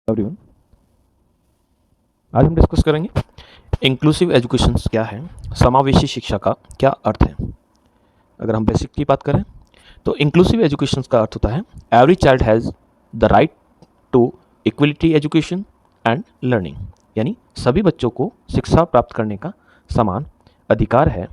Everyone, आज हम discuss करेंगे इंक्लूसिव एजुकेशन क्या है, समावेशी शिक्षा का क्या अर्थ है। अगर हम बेसिक की बात करें तो इंक्लूसिव एजुकेशन का अर्थ होता है every child has the right to equality education and learning, यानी सभी बच्चों को शिक्षा प्राप्त करने का समान अधिकार है।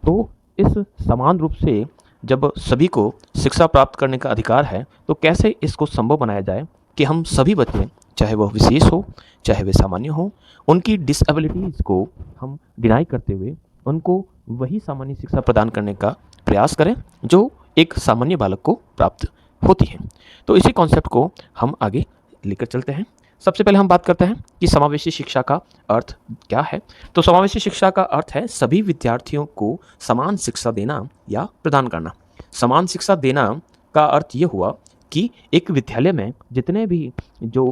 तो इस समान रूप से जब सभी को शिक्षा प्राप्त करने का अधिकार है तो कैसे इसको संभव बनाया जाए कि हम सभी बच्चे, चाहे वह विशेष हो चाहे वे सामान्य हो, उनकी डिसएबिलिटीज़ को हम डिनाई करते हुए उनको वही सामान्य शिक्षा प्रदान करने का प्रयास करें जो एक सामान्य बालक को प्राप्त होती है। तो इसी कॉन्सेप्ट को हम आगे लेकर चलते हैं। सबसे पहले हम बात करते हैं कि समावेशी शिक्षा का अर्थ क्या है। तो समावेशी शिक्षा का अर्थ है सभी विद्यार्थियों को समान शिक्षा देना या प्रदान करना। समान शिक्षा देना का अर्थ ये हुआ कि एक विद्यालय में जितने भी जो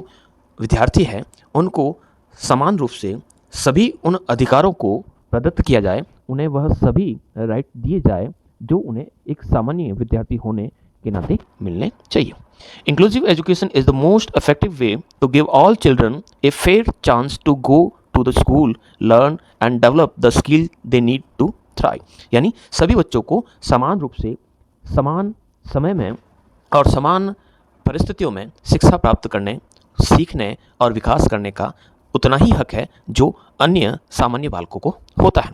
विद्यार्थी हैं उनको समान रूप से सभी उन अधिकारों को प्रदत्त किया जाए, उन्हें वह सभी राइट दिए जाए जो उन्हें एक सामान्य विद्यार्थी होने के नाते मिलने चाहिए। Inclusive education is the most effective way to give all children a fair chance to go to the school, learn and develop the skill they need to thrive। यानी सभी बच्चों को समान रूप से समान समय में और समान परिस्थितियों में शिक्षा प्राप्त करने, सीखने और विकास करने का उतना ही हक है जो अन्य सामान्य बालकों को होता है।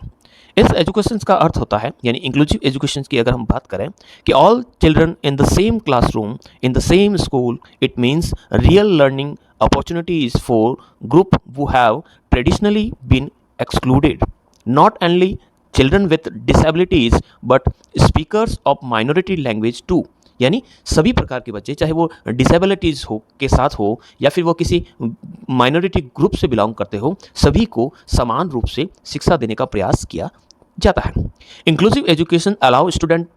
इस एजुकेशन का अर्थ होता है, यानी इंक्लूसिव एजुकेशन की अगर हम बात करें कि all children in the same classroom in the same school, it means real learning opportunities for group who have traditionally been excluded, not only children with disabilities but speakers of minority language too। यानी सभी प्रकार के बच्चे, चाहे वो disabilities हो के साथ हो या फिर वो किसी माइनॉरिटी ग्रुप से बिलोंग करते हो, सभी को समान रूप से शिक्षा देने का प्रयास किया जाता है। Inclusive education allow student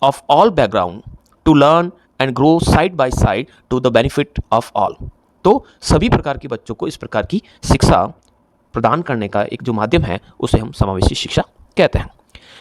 of all background to learn and grow side by side to the benefit of all. तो सभी प्रकार के बच्चों को इस प्रकार की शिक्षा प्रदान करने का एक जो माध्यम है उसे हम समावेशी शिक्षा कहते हैं।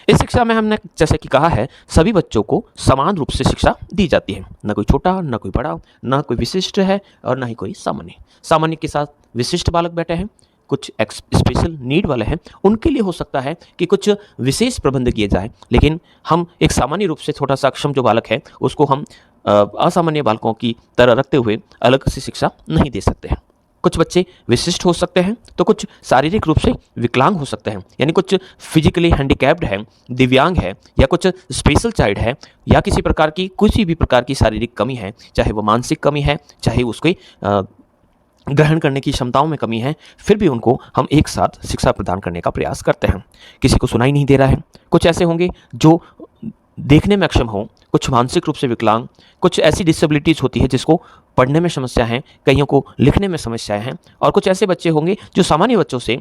इस शिक्षा में हमने जैसे कि कहा है सभी बच्चों को समान रूप से शिक्षा दी जाती है, न कोई छोटा न कोई बड़ा, न कोई विशिष्ट है और न ही कोई सामान्य। सामान्य के साथ विशिष्ट बालक बैठे हैं, कुछ स्पेशल नीड वाले हैं, उनके लिए हो सकता है कि कुछ विशेष प्रबंध किए जाए, लेकिन हम एक सामान्य रूप से छोटा सा अक्षम जो बालक है उसको हम असामान्य बालकों की तरह रखते हुए अलग से शिक्षा नहीं दे सकते हैं। कुछ बच्चे विशिष्ट हो सकते हैं तो कुछ शारीरिक रूप से विकलांग हो सकते हैं, यानी कुछ फिजिकली हैंडीकैप्ड है, दिव्यांग है, या कुछ स्पेशल चाइल्ड है, या किसी प्रकार की किसी भी प्रकार की शारीरिक कमी है, चाहे वो मानसिक कमी है, चाहे उसकी ग्रहण करने की क्षमताओं में कमी है, फिर भी उनको हम एक साथ शिक्षा प्रदान करने का प्रयास करते हैं। किसी को सुनाई नहीं दे रहा है, कुछ ऐसे होंगे जो देखने में अक्षम हो, कुछ मानसिक रूप से विकलांग, कुछ ऐसी डिसेबिलिटीज़ होती है जिसको पढ़ने में समस्या है, कईयों को लिखने में समस्याएं हैं, और कुछ ऐसे बच्चे होंगे जो सामान्य बच्चों से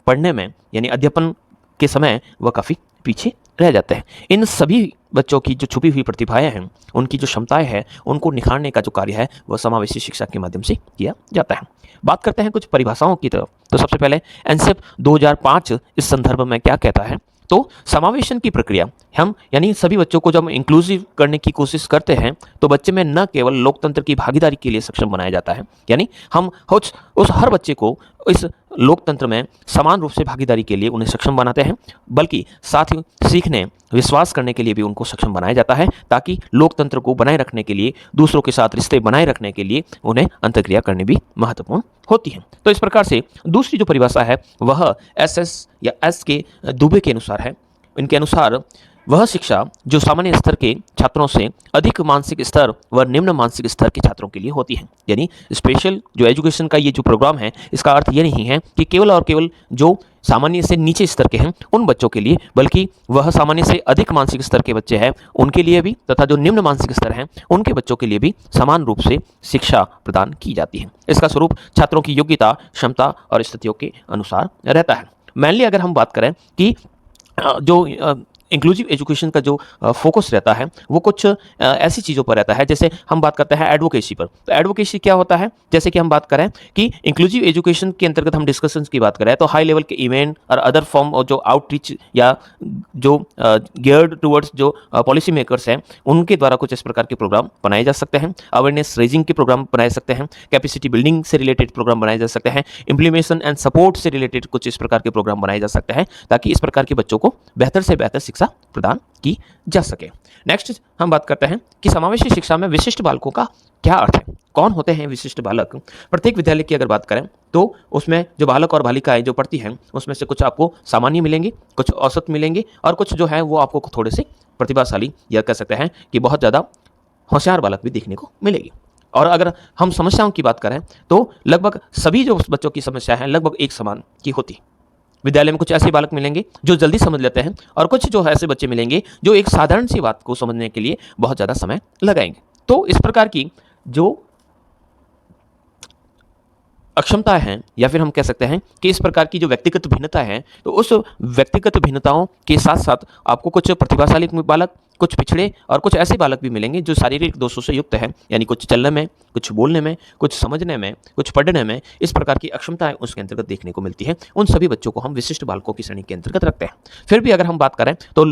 पढ़ने में यानी अध्यापन के समय वह काफ़ी पीछे रह जाते हैं। इन सभी बच्चों की जो छुपी हुई प्रतिभाएं हैं, उनकी जो क्षमताएं हैं, उनको निखारने का जो कार्य है वह समावेशी शिक्षा के माध्यम से किया जाता है। बात करते हैं कुछ परिभाषाओं की तरफ। तो सबसे पहले एनसीईएफ 2005 इस संदर्भ में क्या कहता है। तो समावेशन की प्रक्रिया हम यानी सभी बच्चों को जब इंक्लूसिव करने की कोशिश करते हैं तो बच्चे में न केवल लोकतंत्र की भागीदारी के लिए सक्षम बनाया जाता है, यानी हम उस हर बच्चे को इस लोकतंत्र में समान रूप से भागीदारी के लिए उन्हें सक्षम बनाते हैं, बल्कि साथ ही सीखने विश्वास करने के लिए भी उनको सक्षम बनाया जाता है, ताकि लोकतंत्र को बनाए रखने के लिए, दूसरों के साथ रिश्ते बनाए रखने के लिए उन्हें अंतर्क्रिया करनी भी महत्वपूर्ण होती है। तो इस प्रकार से दूसरी जो परिभाषा है वह एस या एस के दुबे के अनुसार है। इनके अनुसार वह शिक्षा जो सामान्य स्तर के छात्रों से अधिक मानसिक स्तर व निम्न मानसिक स्तर के छात्रों के लिए होती है। यानी स्पेशल जो एजुकेशन का ये जो प्रोग्राम है इसका अर्थ ये नहीं है कि केवल और केवल जो सामान्य से नीचे स्तर के हैं उन बच्चों के लिए, बल्कि वह सामान्य से अधिक मानसिक स्तर के बच्चे हैं उनके लिए भी, तथा जो निम्न मानसिक स्तर हैं उनके बच्चों के लिए भी समान रूप से शिक्षा प्रदान की जाती है। इसका स्वरूप छात्रों की योग्यता, क्षमता और स्थितियों के अनुसार रहता है। मेनली अगर हम बात करें कि जो इंक्लूसिव एजुकेशन का जो फोकस रहता है वो कुछ ऐसी चीज़ों पर रहता है, जैसे हम बात करते हैं एडवोकेसी पर। तो एडवोकेसी क्या होता है, जैसे कि हम बात करें कि इंक्लूसिव एजुकेशन के अंतर्गत हम डिस्कशंस की बात करें तो हाई लेवल के इवेंट और अदर फॉर्म और जो आउटरीच या जो गियर्ड टुवर्ड्स जो पॉलिसी मेकर्स हैं उनके द्वारा कुछ इस प्रकार के प्रोग्राम बनाए जा सकते हैं। अवेयरनेस रेजिंग के प्रोग्राम बनाए सकते हैं, कैपेसिटी बिल्डिंग से रिलेटेड प्रोग्राम बनाए जा सकते हैं, इम्प्लीमेशन एंड सपोर्ट से रिलेटेड कुछ इस प्रकार के प्रोग्राम बनाए जा सकते हैं ताकि इस प्रकार के बच्चों को बेहतर से बेहतर शिक्षा प्रदान की जा सके। नेक्स्ट हम बात करते हैं कि समावेशी शिक्षा में विशिष्ट बालकों का क्या अर्थ है, कौन होते हैं विशिष्ट बालक। प्रत्येक विद्यालय की अगर बात करें तो उसमें जो बालक और बालिकाएं जो पढ़ती हैं उसमें से कुछ आपको सामान्य मिलेंगे, कुछ औसत मिलेंगे और कुछ जो है वो आपको थोड़े से प्रतिभाशाली या कह सकते हैं कि बहुत ज़्यादा होशियार बालक भी देखने को मिलेगी। और अगर हम समस्याओं की बात करें तो लगभग सभी जो बच्चों की समस्या है लगभग एक समान की होती। विद्यालय में कुछ ऐसे बालक मिलेंगे जो जल्दी समझ लेते हैं और कुछ जो ऐसे बच्चे मिलेंगे जो एक साधारण सी बात को समझने के लिए बहुत ज़्यादा समय लगाएंगे। तो इस प्रकार की जो अक्षमता है या फिर हम कह सकते हैं कि इस प्रकार की जो व्यक्तिगत भिन्नता है तो उस व्यक्तिगत भिन्नताओं के साथ साथ आपको कुछ प्रतिभाशाली बालक, कुछ पिछड़े और कुछ ऐसे बालक भी मिलेंगे जो शारीरिक दोषों से युक्त हैं, यानी कुछ चलने में, कुछ बोलने में, कुछ समझने में, कुछ पढ़ने में, इस प्रकार की अक्षमताएं उसके अंतर्गत देखने को मिलती है। उन सभी बच्चों को हम विशिष्ट बालकों की श्रेणी के अंतर्गत रखते हैं। फिर भी अगर हम बात करें तो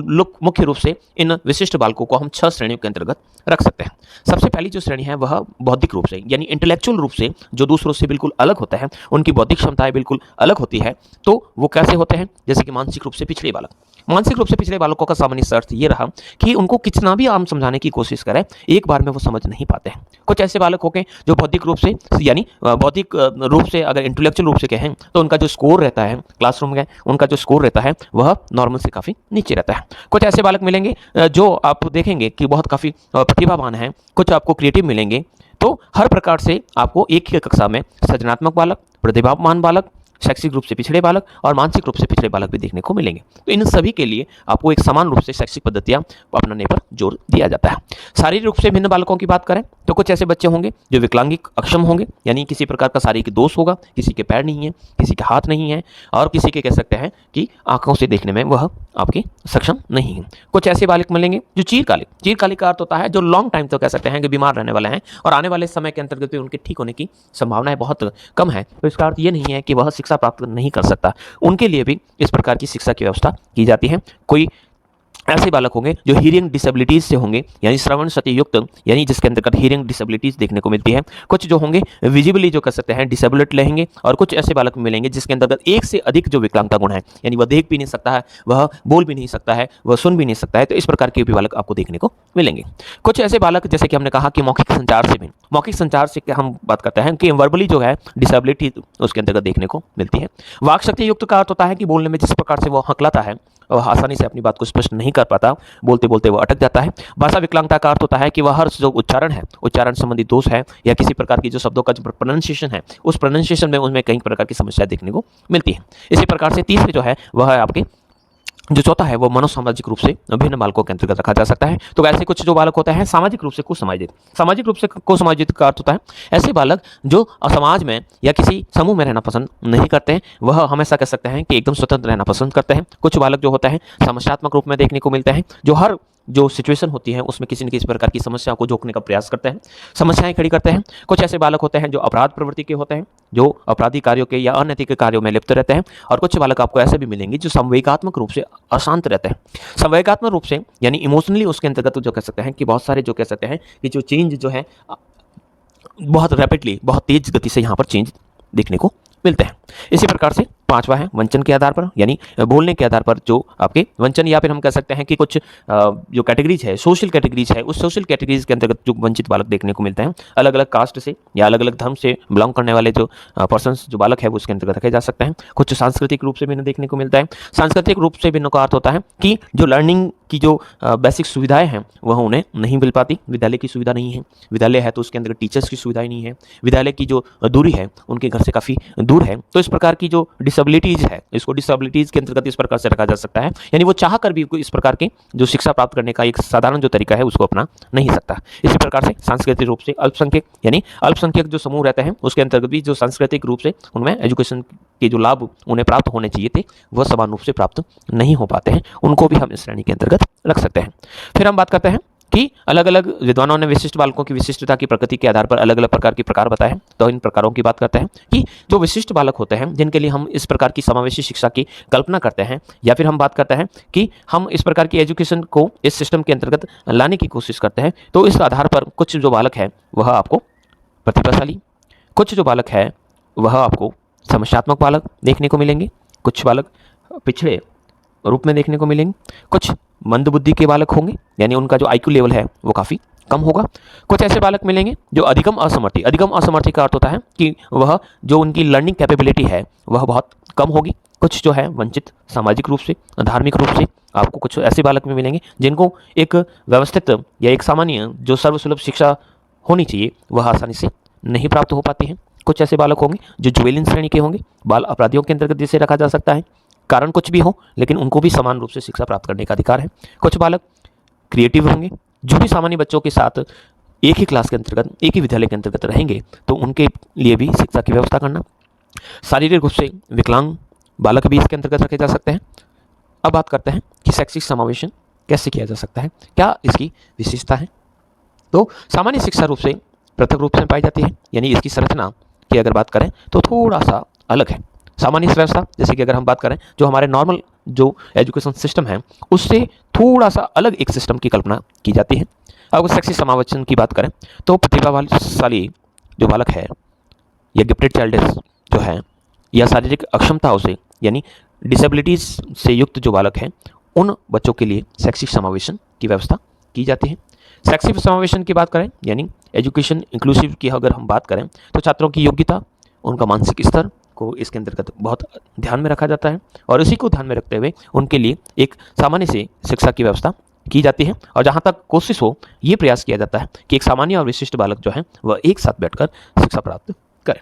मुख्य रूप से इन विशिष्ट बालकों को हम 6 श्रेणियों के अंतर्गत रख सकते हैं। सबसे पहली जो श्रेणी है वह बौद्धिक रूप से यानी इंटेलेक्चुअल रूप से जो दूसरों से बिल्कुल अलग होता है, उनकी बौद्धिक क्षमताएं बिल्कुल अलग होती है। तो वो कैसे होते हैं, जैसे कि मानसिक रूप से पिछड़े बालक। मानसिक रूप से पिछड़े बालकों का सामान्य अर्थ ये रहा कि उनको कितना भी हम समझाने की कोशिश करें एक बार में वो समझ नहीं पाते हैं। कुछ ऐसे बालक होंगे जो बौद्धिक रूप से यानी बौद्धिक रूप से अगर इंटेलेक्चुअल रूप से कहें तो उनका जो स्कोर रहता है क्लासरूम में, उनका जो स्कोर रहता है वह नॉर्मल से काफ़ी नीचे रहता है। कुछ ऐसे बालक मिलेंगे जो आप देखेंगे कि बहुत काफ़ी प्रतिभावान हैं, कुछ आपको क्रिएटिव मिलेंगे। तो हर प्रकार से आपको एक ही कक्षा में सृजनात्मक बालक, प्रतिभावान बालक, शैक्षिक रूप से पिछड़े बालक और मानसिक रूप से पिछड़े बालक भी देखने को मिलेंगे। तो इन सभी के लिए आपको एक समान रूप से शैक्षिक पद्धतियां अपनाने पर जोर दिया जाता है। शारीरिक रूप से भिन्न बालकों की बात करें तो कुछ ऐसे बच्चे होंगे जो विकलांगिक अक्षम होंगे, यानी किसी प्रकार का शारीरिक दोष होगा, किसी के पैर नहीं है, किसी के हाथ नहीं है और किसी के कह सकते हैं कि आंखों से देखने में वह आपके सक्षम नहीं है। कुछ ऐसे बालक मिलेंगे जो चीरकालिक का अर्थ होता है जो लॉन्ग टाइम तक कह सकते हैं कि बीमार रहने वाले हैं और आने वाले समय के अंतर्गत भी उनके ठीक होने की संभावनाएं बहुत कम है। तो इसका अर्थ ये नहीं है कि वह शिक्षा प्राप्त नहीं कर सकता, उनके लिए भी इस प्रकार की शिक्षा की व्यवस्था की जाती है। कोई ऐसे बालक होंगे जो हियरिंग डिसेबिलिटीज से होंगे, यानी श्रवण शक्ति युक्त, यानी जिसके अंतर्गत हियरिंग डिसेबिलिटीज देखने को मिलती है। कुछ जो होंगे विजिबली जो कह सकते हैं डिसेबिलिट रहेंगे और कुछ ऐसे बालक मिलेंगे जिसके अंतर्गत एक से अधिक जो विकलांगता गुण है, यानी वह देख भी नहीं सकता है, वह बोल भी नहीं सकता है, वह सुन भी नहीं सकता है। तो इस प्रकार के भी बालक आपको देखने को मिलेंगे। कुछ ऐसे बालक जैसे कि हमने कहा कि मौखिक संचार से भी, मौखिक संचार से हम बात करते हैं कि वर्बली जो है डिसेबिलिटी उसके अंतर्गत देखने को मिलती है। वाक शक्ति युक्त का अर्थ होता है कि बोलने में जिस प्रकार से वो हकलाता है वह आसानी से अपनी बात को स्पष्ट नहीं कर पाता, बोलते बोलते वह अटक जाता है। भाषा विकलांगता का अर्थ होता है कि वह हर जो उच्चारण है, उच्चारण संबंधी दोष है या किसी प्रकार की जो शब्दों का जो प्रोनाउंसिएशन है उस प्रोनाउंसिएशन में उनमें कई प्रकार की समस्या देखने को मिलती है। इसी प्रकार से तीसरे जो है वह है आपके जो चौथा है वो मनोसामाजिक रूप से भिन्न बालकों के अंतर्गत रखा जा सकता है। तो वैसे कुछ जो बालक होते हैं सामाजिक रूप से कुसमाजित, सामाजिक रूप से कुसमाजित का अर्थ होता है ऐसे बालक जो समाज में या किसी समूह में रहना पसंद नहीं करते हैं, वह हमेशा कह सकते हैं कि एकदम स्वतंत्र रहना पसंद करते हैं। कुछ बालक जो होते हैं समस्यात्मक रूप में देखने को मिलते हैं, जो हर जो सिचुएशन होती है उसमें किसी न किसी प्रकार की समस्याओं को जोड़ने का प्रयास करते हैं, समस्याएं खड़ी करते हैं। कुछ ऐसे बालक होते हैं जो अपराध प्रवृत्ति के होते हैं, जो अपराधी कार्यों के या अनैतिक कार्यों में लिप्त रहते हैं। और कुछ बालक आपको ऐसे भी मिलेंगे जो संवेगात्मक रूप से अशांत रहते हैं। संवेगात्मक रूप से यानी इमोशनली उसके अंतर्गत जो कह सकते हैं कि बहुत सारे जो कह सकते हैं कि जो चेंज जो है बहुत रैपिडली, बहुत तेज गति से यहाँ पर चेंज देखने को मिलते हैं। इसी प्रकार से पांचवा है वंचन के आधार पर, यानी बोलने के आधार पर जो आपके वंचन या फिर हम कह सकते हैं कि कुछ जो कैटेगरीज है, सोशल कैटेगरीज है, उस सोशल कैटेगरीज के अंतर्गत जो वंचित बालक देखने को मिलते हैं, अलग अलग कास्ट से या अलग अलग धर्म से बिलोंग करने वाले जो पर्सन्स जो बालक है वो उसके अंतर्गत रखे जा सकते हैं। कुछ सांस्कृतिक रूप से भिन्न देखने को मिलता है। सांस्कृतिक रूप से भिन्न का अर्थ होता है कि जो लर्निंग की जो बेसिक सुविधाएं हैं वह उन्हें नहीं मिल पाती, विद्यालय की सुविधा नहीं है, विद्यालय है तो उसके अंदर टीचर्स की सुविधाएं नहीं है, विद्यालय की जो दूरी है उनके घर से काफ़ी दूर है। तो इस प्रकार की जो डिसेबिलिटीज़ है इसको डिसेबिलिटीज़ के अंतर्गत इस प्रकार से रखा जा सकता है, यानी वो चाह कर भी इस प्रकार के जो शिक्षा प्राप्त करने का एक साधारण जो तरीका है उसको अपना नहीं सकता। इसी प्रकार से सांस्कृतिक रूप से अल्पसंख्यक, यानी अल्पसंख्यक जो समूह रहते हैं उसके अंतर्गत भी जो सांस्कृतिक रूप से उनमें एजुकेशन के जो लाभ उन्हें प्राप्त होने चाहिए थे वह समान रूप से प्राप्त नहीं हो पाते हैं, उनको भी हम इस श्रेणी के अंतर्गत रख सकते हैं। फिर हम बात करते हैं कि अलग अलग विद्वानों ने विशिष्ट बालकों की विशिष्टता की प्रकृति के आधार पर अलग अलग प्रकार के प्रकार बताए हैं। तो इन प्रकारों की बात करते हैं कि जो विशिष्ट बालक होते हैं जिनके लिए हम इस प्रकार की समावेशी शिक्षा की कल्पना करते हैं, या फिर हम बात करते हैं कि हम इस प्रकार की एजुकेशन को इस सिस्टम के अंतर्गत लाने की कोशिश करते हैं, तो इस आधार पर कुछ जो बालक है वह आपको प्रतिभाशाली, कुछ जो बालक है वह आपको समस्यात्मक बालक देखने को मिलेंगे, कुछ बालक पिछड़े रूप में देखने को मिलेंगे, कुछ मंद बुद्धि के बालक होंगे, यानी उनका जो आईक्यू लेवल है वो काफ़ी कम होगा, कुछ ऐसे बालक मिलेंगे जो अधिगम असमर्थी, अधिगम असमर्थी का अर्थ होता है कि वह जो उनकी लर्निंग कैपेबिलिटी है वह बहुत कम होगी, कुछ जो है वंचित सामाजिक रूप से, धार्मिक रूप से, आपको कुछ ऐसे बालक भी मिलेंगे जिनको एक व्यवस्थित या एक सामान्य जो सर्वसुलभ शिक्षा होनी चाहिए वह आसानी से नहीं प्राप्त हो पाती है, कुछ ऐसे बालक होंगे जो जुवेलिन श्रेणी के होंगे, बाल अपराधियों के अंतर्गत जिसे रखा जा सकता है, कारण कुछ भी हो लेकिन उनको भी समान रूप से शिक्षा प्राप्त करने का अधिकार है, कुछ बालक क्रिएटिव होंगे जो भी सामान्य बच्चों के साथ एक ही क्लास के अंतर्गत, एक ही विद्यालय के अंतर्गत रहेंगे, तो उनके लिए भी शिक्षा की व्यवस्था करना, शारीरिक रूप से विकलांग बालक भी इसके अंतर्गत रखे जा सकते हैं। अब बात करते हैं कि शैक्षिक समावेशन कैसे किया जा सकता है, क्या इसकी विशेषता है। तो सामान्य शिक्षा रूप से पृथक रूप से पाई जाती है, यानी इसकी संरचना की अगर बात करें तो थोड़ा सा अलग है। सामान्य व्यवस्था जैसे कि अगर हम बात करें जो हमारे नॉर्मल जो एजुकेशन सिस्टम है उससे थोड़ा सा अलग एक सिस्टम की कल्पना की जाती है। अगर शैक्षिक समावेशन की बात करें तो प्रतिभाशाली जो बालक है या गिफ्टेड चाइल्ड जो है या शारीरिक अक्षमताओं से यानी डिसेबिलिटीज से युक्त जो बालक हैं उन बच्चों के लिए शैक्षिक समावेशन की व्यवस्था की जाती है। शैक्षिक समावेशन की बात करें यानी एजुकेशन इंक्लूसिव की अगर हम बात करें तो छात्रों की योग्यता, उनका मानसिक स्तर को इसके अंतर्गत बहुत ध्यान में रखा जाता है और इसी को ध्यान में रखते हुए उनके लिए एक सामान्य से शिक्षा की व्यवस्था की जाती है। और जहाँ तक कोशिश हो ये प्रयास किया जाता है कि एक सामान्य और विशिष्ट बालक जो है वह एक साथ बैठकर शिक्षा प्राप्त करें।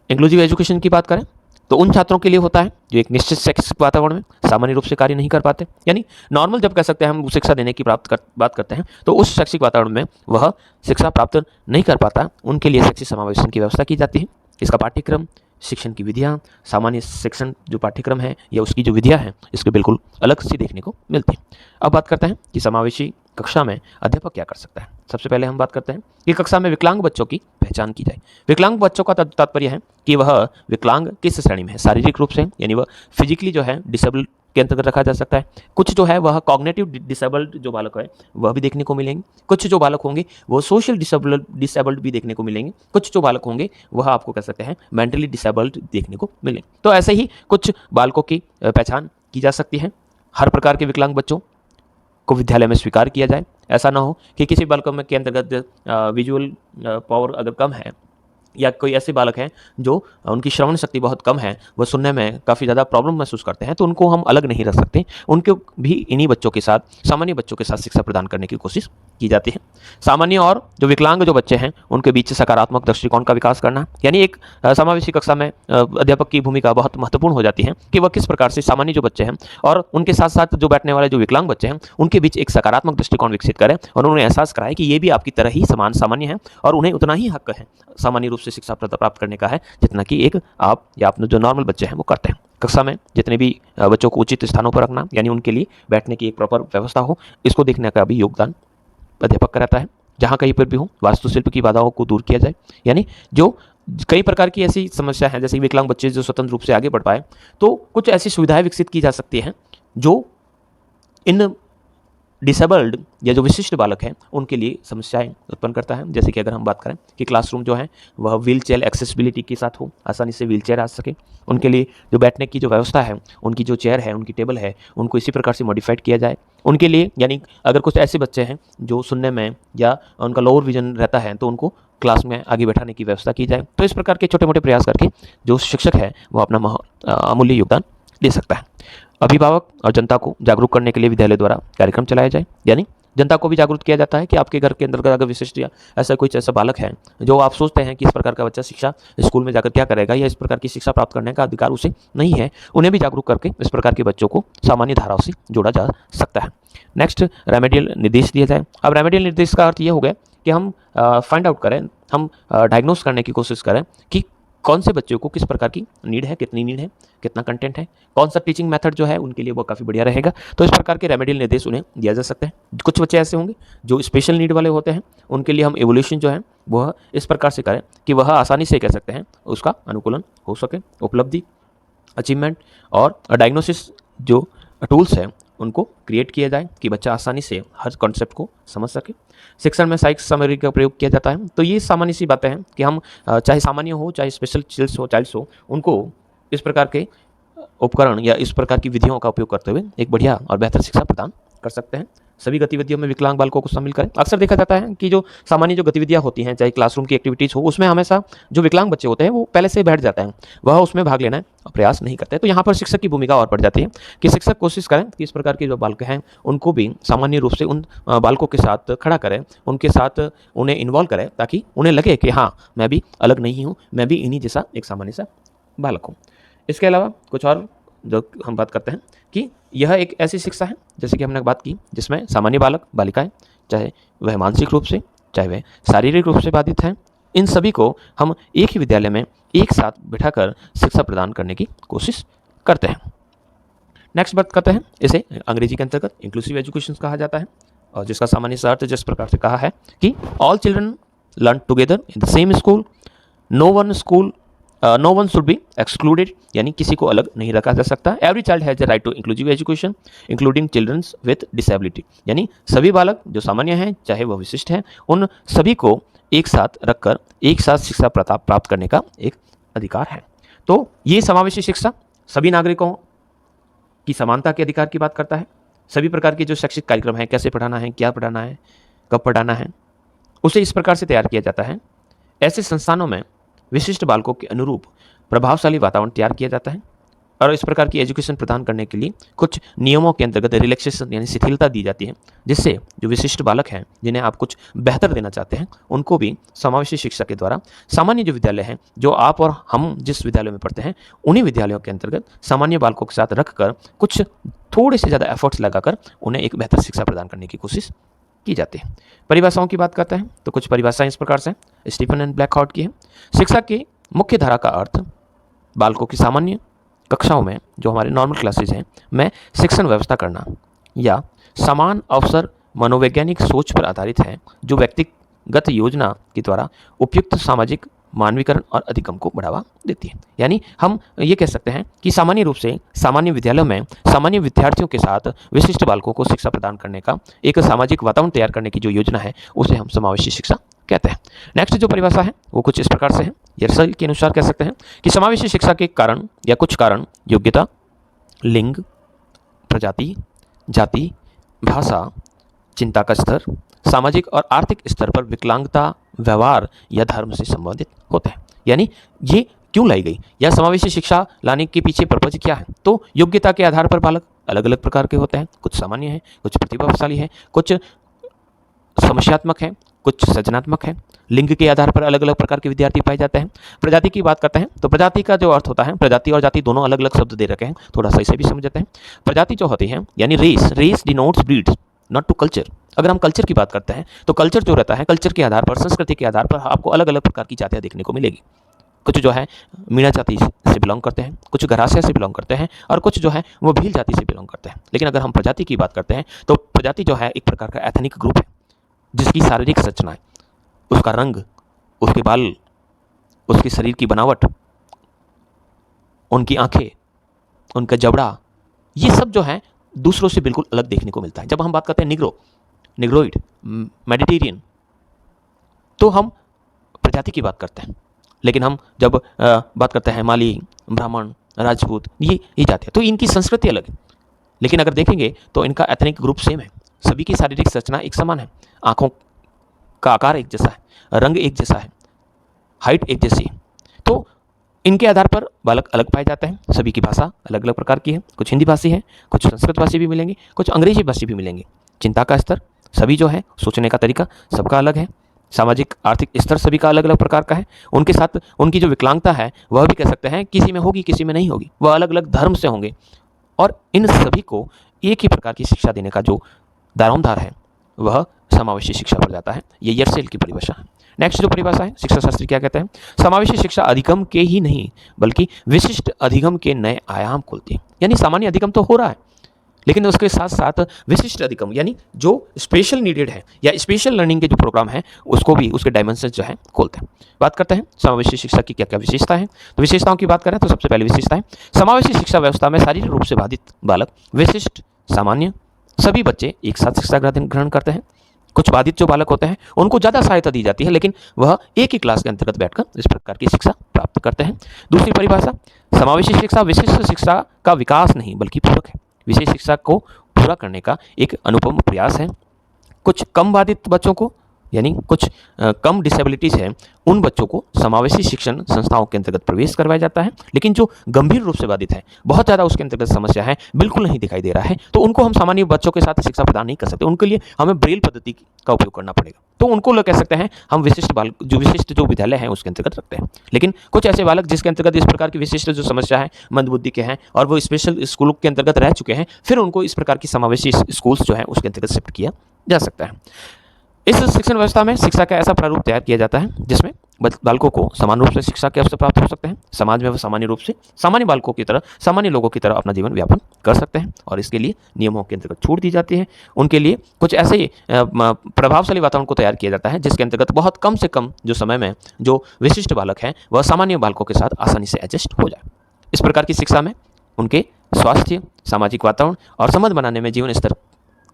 इंक्लूसिव एजुकेशन की बात करें तो उन छात्रों के लिए होता है जो एक निश्चित शैक्षिक वातावरण में सामान्य रूप से कार्य नहीं कर पाते, यानी नॉर्मल जब कह सकते हैं हम शिक्षा देने की बात करते हैं तो उस शैक्षिक वातावरण में वह शिक्षा प्राप्त नहीं कर पाता, उनके लिए शैक्षिक समावेशन की व्यवस्था की जाती है। इसका पाठ्यक्रम, शिक्षण की विधियाँ, सामान्य शिक्षण जो पाठ्यक्रम है या उसकी जो विधियाँ हैं इसके बिल्कुल अलग सी देखने को मिलती है। अब बात करते हैं कि समावेशी कक्षा में अध्यापक क्या कर सकता है। सबसे पहले हम बात करते हैं कि कक्षा में विकलांग बच्चों की पहचान की जाए। विकलांग बच्चों का तात्पर्य है कि वह विकलांग किस श्रेणी में है, शारीरिक रूप से यानी वह फिजिकली जो है डिसेबल के अंतर्गत रखा जा सकता है, कुछ जो है वह कॉग्निटिव डिसेबल्ड जो बालक है वह भी देखने को मिलेंगे, कुछ जो बालक होंगे वो सोशल डिसेबल्ड भी देखने को मिलेंगे, कुछ जो बालक होंगे वह आपको कह सकते हैं मेंटली डिसेबल्ड देखने को मिलेंगे। तो ऐसे ही कुछ बालकों की पहचान की जा सकती है। हर प्रकार के विकलांग बच्चों को विद्यालय में स्वीकार किया जाए, ऐसा ना हो कि किसी बालकों में के अंतर्गत विजुअल पावर अगर कम है या कोई ऐसे बालक हैं जो उनकी श्रवण शक्ति बहुत कम है, वह सुनने में काफ़ी ज़्यादा प्रॉब्लम महसूस करते हैं, तो उनको हम अलग नहीं रख सकते, उनको भी इन्हीं बच्चों के साथ, सामान्य बच्चों के साथ शिक्षा प्रदान करने की कोशिश की जाती है। सामान्य और जो विकलांग जो बच्चे हैं उनके बीच सकारात्मक दृष्टिकोण का विकास करना, यानी एक समावेशी कक्षा में अध्यापक की भूमिका बहुत महत्वपूर्ण हो जाती है कि वह किस प्रकार से सामान्य जो बच्चे हैं और उनके साथ साथ जो बैठने वाले जो विकलांग बच्चे हैं उनके बीच एक सकारात्मक दृष्टिकोण विकसित करें और उन्हें एहसास कराएं कि ये भी आपकी तरह ही समान सामान्य है और उन्हें उतना ही हक है सामान्य रूप से शिक्षा प्राप्त करने का है जितना कि एक आप या अपने जो नॉर्मल बच्चे हैं वो करते हैं। कक्षा में जितने भी बच्चों को उचित स्थानों पर रखना, यानी उनके लिए बैठने की एक प्रॉपर व्यवस्था हो, इसको देखने का भी योगदान अध्यापक कराता है। जहाँ कहीं पर भी हो वास्तुशिल्प की बाधाओं को दूर किया जाए, यानी जो कई प्रकार की ऐसी समस्या है जैसे विकलांग बच्चे जो स्वतंत्र रूप से आगे बढ़ पाए, तो कुछ ऐसी सुविधाएं विकसित की जा सकती हैं जो इन डिसेबल्ड या जो विशिष्ट बालक हैं उनके लिए समस्याएं उत्पन्न करता है। जैसे कि अगर हम बात करें कि क्लासरूम जो है वह व्हील चेयर एक्सेसिबिलिटी के साथ हो, आसानी से व्हील चेयर आ सके, उनके लिए जो बैठने की जो व्यवस्था है, उनकी जो चेयर है, उनकी टेबल है, उनको इसी प्रकार से मॉडिफाइड किया जाए उनके लिए। यानी अगर कुछ ऐसे बच्चे हैं जो सुनने में या उनका लोअर विजन रहता है तो उनको क्लास में आगे बैठाने की व्यवस्था की जाए। तो इस प्रकार के छोटे मोटे प्रयास करके जो शिक्षक है वो अपना अमूल्य योगदान दे सकता है। अभिभावक और जनता को जागरूक करने के लिए विद्यालय द्वारा कार्यक्रम चलाया जाए, यानी जनता को भी जागरूक किया जाता है कि आपके घर के अंदर अगर विशिष्ट या ऐसा कोई ऐसा बालक है जो आप सोचते हैं कि इस प्रकार का बच्चा शिक्षा स्कूल में जाकर क्या करेगा या इस प्रकार की शिक्षा प्राप्त करने का अधिकार उसे नहीं है, उन्हें भी जागरूक करके इस प्रकार के बच्चों को सामान्य धाराओं से जोड़ा जा सकता है। नेक्स्ट, रेमेडियल निर्देश दिया जाए। अब रेमेडियल निर्देश का अर्थ ये हो गया कि हम फाइंड आउट करें, हम डायग्नोस करने की कोशिश करें कि कौन से बच्चों को किस प्रकार की नीड है, कितनी नीड है, कितना कंटेंट है, कौन सा टीचिंग मेथड जो है उनके लिए वो काफ़ी बढ़िया रहेगा। तो इस प्रकार के रेमेडियल निर्देश उन्हें दिया जा सकता है। कुछ बच्चे ऐसे होंगे जो स्पेशल नीड वाले होते हैं, उनके लिए हम एवोल्यूशन जो है वह इस प्रकार से करें कि वह आसानी से कह सकते हैं उसका अनुकूलन हो सके। उपलब्धि, अचीवमेंट और डायग्नोसिस जो टूल्स हैं उनको क्रिएट किया जाए कि बच्चा आसानी से हर कॉन्सेप्ट को समझ सके। शिक्षण में साइक्स समरी का प्रयोग किया जाता है। तो ये सामान्य सी बातें हैं कि हम चाहे सामान्य हो चाहे स्पेशल चाइल्ड्स हो उनको इस प्रकार के उपकरण या इस प्रकार की विधियों का उपयोग करते हुए एक बढ़िया और बेहतर शिक्षा प्रदान कर सकते हैं। सभी गतिविधियों में विकलांग बालकों को शामिल करें। अक्सर देखा जाता है कि जो सामान्य जो गतिविधियां होती हैं, चाहे क्लासरूम की एक्टिविटीज़ हो, उसमें हमेशा जो विकलांग बच्चे होते हैं वो पहले से बैठ जाते हैं, वह उसमें भाग लेना प्रयास नहीं करते। तो यहाँ पर शिक्षक की भूमिका और बढ़ जाती है कि शिक्षक कोशिश करें कि इस प्रकार के जो बालक हैं उनको भी सामान्य रूप से उन बालकों के साथ खड़ा करें, उनके साथ उन्हें इन्वॉल्व करें, ताकि उन्हें लगे कि हाँ मैं भी अलग नहीं हूँ, मैं भी इन्हीं जैसा एक सामान्य सा बालक हूँ। इसके अलावा कुछ और जो हम बात करते हैं कि यह एक ऐसी शिक्षा है, जैसे कि हमने बात की, जिसमें सामान्य बालक बालिकाएं, चाहे वह मानसिक रूप से चाहे वह शारीरिक रूप से बाधित हैं, इन सभी को हम एक ही विद्यालय में एक साथ बिठाकर शिक्षा प्रदान करने की कोशिश करते हैं। नेक्स्ट बात करते हैं, इसे अंग्रेजी के अंतर्गत इंक्लूसिव एजुकेशन कहा जाता है, और जिसका सामान्य सा अर्थ जिस प्रकार से कहा है कि all children learn together in the same school, no one should be excluded, यानी किसी को अलग नहीं रखा जा सकता। Every child has the right to inclusive education including childrens with disability, यानी सभी बालक जो सामान्य हैं चाहे वह विशिष्ट हैं, उन सभी को एक साथ रखकर एक साथ शिक्षा प्राप्त करने का एक अधिकार है। तो ये समावेशी शिक्षा सभी नागरिकों की समानता के अधिकार की बात करता है। सभी प्रकार के जो शैक्षिक कार्यक्रम हैं, कैसे पढ़ाना है, क्या पढ़ाना है, कब पढ़ाना है, उसे इस प्रकार से तैयार किया जाता है। ऐसे संस्थानों में विशिष्ट बालकों के अनुरूप प्रभावशाली वातावरण तैयार किया जाता है, और इस प्रकार की एजुकेशन प्रदान करने के लिए कुछ नियमों के अंतर्गत रिलैक्सेशन यानी शिथिलता दी जाती है, जिससे जो विशिष्ट बालक हैं जिन्हें आप कुछ बेहतर देना चाहते हैं उनको भी समावेशी शिक्षा के द्वारा सामान्य जो विद्यालय हैं, जो आप और हम जिस विद्यालय में पढ़ते हैं, उन्हीं विद्यालयों के अंतर्गत सामान्य बालकों के साथ रखकर कुछ थोड़े से ज़्यादा एफर्ट्स लगाकर उन्हें एक बेहतर शिक्षा प्रदान करने की कोशिश की जाती है। परिभाषाओं की बात करते हैं तो कुछ परिभाषाएं इस प्रकार से स्टीफन एंड ब्लैकहार्ट की है। शिक्षा की मुख्य धारा का अर्थ बालकों की सामान्य कक्षाओं में, जो हमारे नॉर्मल क्लासेज हैं, में शिक्षण व्यवस्था करना, या समान अवसर मनोवैज्ञानिक सोच पर आधारित है जो व्यक्तिगत योजना के द्वारा उपयुक्त सामाजिक मानवीकरण और अधिगम को बढ़ावा देती है। यानी हम ये कह सकते हैं कि सामान्य रूप से सामान्य विद्यालयों में सामान्य विद्यार्थियों के साथ विशिष्ट बालकों को शिक्षा प्रदान करने का एक सामाजिक वातावरण तैयार करने की जो योजना है उसे हम समावेशी शिक्षा कहते हैं। नेक्स्ट जो परिभाषा है वो कुछ इस प्रकार से है। यर्सल के अनुसार कह सकते हैं कि समावेशी शिक्षा के कारण या कुछ कारण योग्यता, लिंग, प्रजाति, जाति, भाषा, चिंता का स्तर, सामाजिक और आर्थिक स्तर पर विकलांगता, व्यवहार या धर्म से संबंधित होता है। यानी ये क्यों लाई गई या समावेशी शिक्षा लाने के पीछे पर्पज क्या है? तो योग्यता के आधार पर बालक अलग अलग प्रकार के होते हैं, कुछ सामान्य हैं, कुछ प्रतिभाशाली हैं, कुछ समस्यात्मक हैं, कुछ सृजनात्मक है। लिंग के आधार पर अलग अलग प्रकार के विद्यार्थी पाए जाते हैं। प्रजाति की बात करते हैं तो प्रजाति का जो अर्थ होता है, प्रजाति और जाति दोनों अलग अलग शब्द दे रखे हैं, थोड़ा सा इसे भी समझ जाते हैं। प्रजाति जो होती है यानी race denotes breeds not to culture. अगर हम कल्चर की बात करते हैं तो कल्चर जो रहता है, कल्चर के आधार पर, संस्कृति के आधार पर आपको अलग अलग प्रकार की जातियाँ देखने को मिलेगी। कुछ जो है मीणा जाति से बिलोंग करते हैं, कुछ गरासिया से बिलोंग करते हैं, और कुछ जो है वो भील जाति से बिलोंग करते हैं। लेकिन अगर हम प्रजाति की बात करते हैं तो प्रजाति जो है एक प्रकार का एथनिक ग्रुप है, जिसकी शारीरिक संरचना है, उसका रंग, उसके बाल, उसके शरीर की बनावट, उनकी आंखें, उनका जबड़ा, ये सब जो है दूसरों से बिल्कुल अलग देखने को मिलता है। जब हम बात करते हैं निग्रोइड, मेडिटेरियन, तो हम प्रजाति की बात करते हैं। लेकिन हम जब बात करते हैं माली, ब्राह्मण, राजपूत, ये जाते हैं, तो इनकी संस्कृति अलग है। लेकिन अगर देखेंगे तो इनका एथनिक ग्रुप सेम है, सभी की शारीरिक संरचना एक समान है, आँखों का आकार एक जैसा है, रंग एक जैसा है, हाइट एक जैसी है। तो इनके आधार पर बालक अलग पाए जाते हैं। सभी की भाषा अलग अलग प्रकार की है, कुछ हिंदी भाषी है, कुछ संस्कृत भाषी भी मिलेंगे, कुछ अंग्रेजी भाषी भी मिलेंगे। चिंता का स्तर, सभी जो है सोचने का तरीका सबका अलग है। सामाजिक आर्थिक स्तर सभी का अलग अलग प्रकार का है। उनके साथ उनकी जो विकलांगता है वह भी कह सकते हैं किसी में होगी, किसी में नहीं होगी, वह अलग अलग धर्म से होंगे। और इन सभी को एक ही प्रकार की शिक्षा देने का जो दारोमदार है वह समावेशी शिक्षा पर जाता है। ये यर्सेल की परिभाषा है। नेक्स्ट जो परिभाषा है शिक्षा शास्त्री क्या कहते हैं, समावेशी शिक्षा अधिगम के ही नहीं बल्कि विशिष्ट अधिगम के नए आयाम खोलती है। यानी सामान्य अधिगम तो हो रहा है, लेकिन उसके साथ साथ विशिष्ट अधिगम यानी जो स्पेशल नीडेड है या स्पेशल लर्निंग के जो प्रोग्राम है उसको भी उसके डायमेंशन जो है खोलते हैं। बात करते हैं समावेशी शिक्षा की क्या क्या विशेषता है। तो विशेषताओं की बात करें तो सबसे पहली विशेषता है समावेशी शिक्षा व्यवस्था में शारीरिक रूप से बाधित बालक विशिष्ट सामान्य सभी बच्चे एक साथ शिक्षा ग्रहण करते हैं। कुछ बाधित जो बालक होते हैं उनको ज़्यादा सहायता दी जाती है, लेकिन वह एक ही क्लास के अंतर्गत बैठकर इस प्रकार की शिक्षा प्राप्त करते हैं। दूसरी परिभाषा, समावेशी शिक्षा विशिष्ट शिक्षा का विकास नहीं बल्कि पूरक है। विशेष शिक्षा को पूरा करने का एक अनुपम प्रयास है। कुछ कम बाधित बच्चों को यानी कुछ कम डिसेबिलिटीज़ है उन बच्चों को समावेशी शिक्षण संस्थाओं के अंतर्गत प्रवेश करवाया जाता है, लेकिन जो गंभीर रूप से बाधित है, बहुत ज़्यादा उसके अंतर्गत समस्या है, बिल्कुल नहीं दिखाई दे रहा है, तो उनको हम सामान्य बच्चों के साथ शिक्षा प्रदान नहीं कर सकते। उनके लिए हमें ब्रेल पद्धति का उपयोग करना पड़ेगा। तो उनको लोग कह सकते हैं हम विशिष्ट जो विद्यालय हैं उसके अंतर्गत रखते हैं। लेकिन कुछ ऐसे बालक जिसके अंतर्गत इस प्रकार की विशिष्ट जो समस्या है, मंदबुद्धि के हैं और वो स्पेशल स्कूलों के अंतर्गत रह चुके हैं, फिर उनको इस प्रकार की समावेशी स्कूल्स जो है उसके अंतर्गत शिफ्ट किया जा सकता है। इस शिक्षण व्यवस्था में शिक्षा का ऐसा प्रारूप तैयार किया जाता है जिसमें बालकों को समान रूप से शिक्षा के अवसर प्राप्त हो सकते हैं। समाज में वह सामान्य रूप से सामान्य बालकों की तरह सामान्य लोगों की तरह अपना जीवन व्यापन कर सकते हैं और इसके लिए नियमों के अंतर्गत छूट दी जाती है। उनके लिए कुछ ऐसे ही प्रभावशाली वातावरण को तैयार किया जाता है जिसके अंतर्गत बहुत कम से कम जो समय में जो विशिष्ट बालक हैं वह सामान्य बालकों के साथ आसानी से एडजस्ट हो जाए। इस प्रकार की शिक्षा में उनके स्वास्थ्य, सामाजिक वातावरण और संबंध बनाने में जीवन स्तर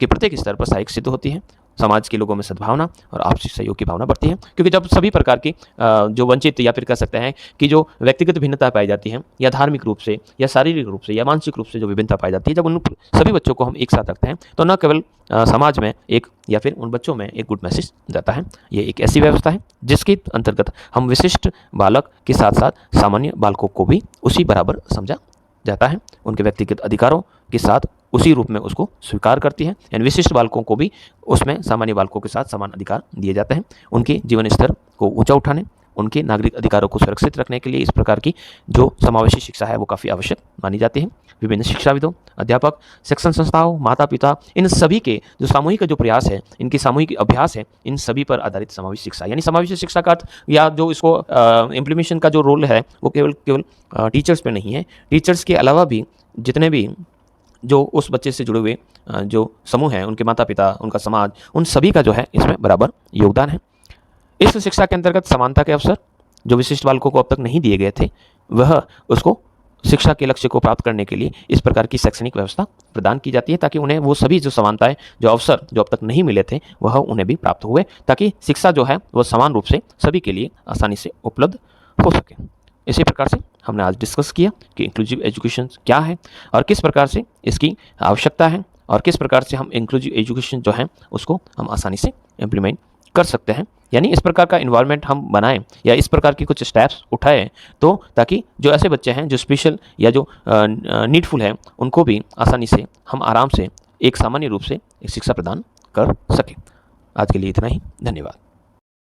के प्रत्येक स्तर पर सहायक सिद्ध होती है। समाज के लोगों में सद्भावना और आपसी सहयोग की भावना बढ़ती है, क्योंकि जब सभी प्रकार की जो वंचित या फिर कह सकते हैं कि जो व्यक्तिगत भिन्नता पाई जाती है या धार्मिक रूप से या शारीरिक रूप से या मानसिक रूप से जो विभिन्नता पाई जाती है, जब उन सभी बच्चों को हम एक साथ रखते हैं तो न केवल समाज में एक या फिर उन बच्चों में एक गुड मैसेज जाता है। ये एक ऐसी व्यवस्था है जिसके अंतर्गत हम विशिष्ट बालक के साथ साथ सामान्य बालकों को भी उसी बराबर समझा जाता है, उनके व्यक्तिगत अधिकारों के साथ उसी रूप में उसको स्वीकार करती है। यानी विशिष्ट बालकों को भी उसमें सामान्य बालकों के साथ समान अधिकार दिए जाते हैं। उनके जीवन स्तर को ऊंचा उठाने, उनके नागरिक अधिकारों को सुरक्षित रखने के लिए इस प्रकार की जो समावेशी शिक्षा है वो काफ़ी आवश्यक मानी जाती है। विभिन्न शिक्षाविदों, अध्यापक, शिक्षण संस्थाओं, माता पिता, इन सभी के जो सामूहिक जो प्रयास है, इनकी सामूहिक अभ्यास है, इन सभी पर आधारित समावेशी शिक्षा यानी समावेशी शिक्षा का अर्थ या जो इसको इम्प्लीमेशन का जो रोल है वो केवल टीचर्स पे नहीं है। टीचर्स के अलावा भी जितने भी जो उस बच्चे से जुड़े हुए जो समूह हैं, उनके माता पिता, उनका समाज, उन सभी का जो है इसमें बराबर योगदान है। इस शिक्षा के अंतर्गत समानता के अवसर जो विशिष्ट बालकों को अब तक नहीं दिए गए थे, वह उसको शिक्षा के लक्ष्य को प्राप्त करने के लिए इस प्रकार की शैक्षणिक व्यवस्था प्रदान की जाती है, ताकि उन्हें वो सभी जो समानताएं, जो अवसर जो अब तक नहीं मिले थे, वह उन्हें भी प्राप्त हुए, ताकि शिक्षा जो है वह समान रूप से सभी के लिए आसानी से उपलब्ध हो सके। इसी प्रकार से हमने आज डिस्कस किया कि इंक्लूसिव एजुकेशन क्या है और किस प्रकार से इसकी आवश्यकता है और किस प्रकार से हम इंक्लूसिव एजुकेशन जो है उसको हम आसानी से इम्प्लीमेंट कर सकते हैं। यानी इस प्रकार का इन्वायरमेंट हम बनाएं या इस प्रकार की कुछ स्टेप्स उठाएं, तो ताकि जो ऐसे बच्चे हैं जो स्पेशल या जो नीडफुल हैं उनको भी आसानी से हम आराम से एक सामान्य रूप से एक शिक्षा प्रदान कर सकें। आज के लिए इतना ही, धन्यवाद।